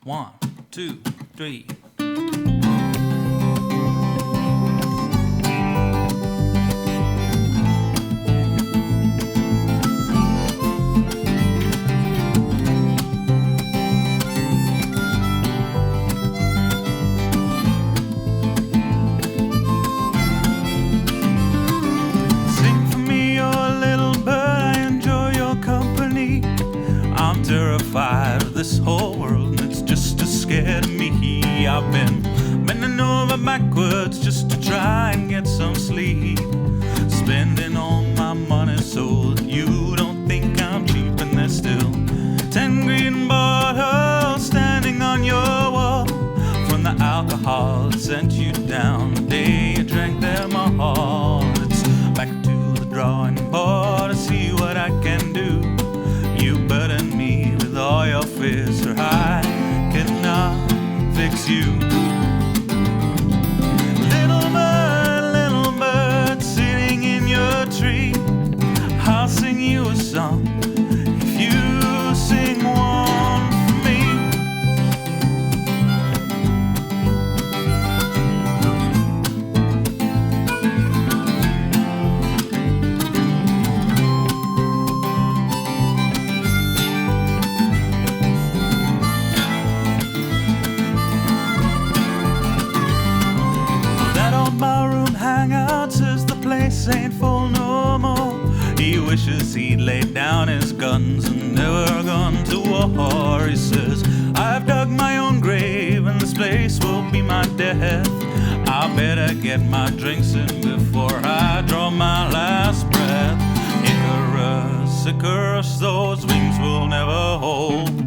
1, 2, 3. Sing for me, you're a little bird, I enjoy your company. I'm terrified of this whole world, and it's just as scared of me. I've been bending over backwards just to try and get some sleep, spending all my money so that you don't think I'm cheap. And there's still 10 green bottles standing on your wall from the alcohol that sent you down the day you drank them all. It's back to the drawing board to see what I can do. You burden me with all your fears, or I cannot fix you. Little bird sitting in your tree, I'll sing you a song if you sing one for me. That old barroom hangout says the place ain't full no more. He wishes he'd laid down his guns and never gone to war. He says, I've dug my own grave and this place will be my death. I better get my drinks in before I draw my last breath. Icarus, Icarus, those wings will never hold.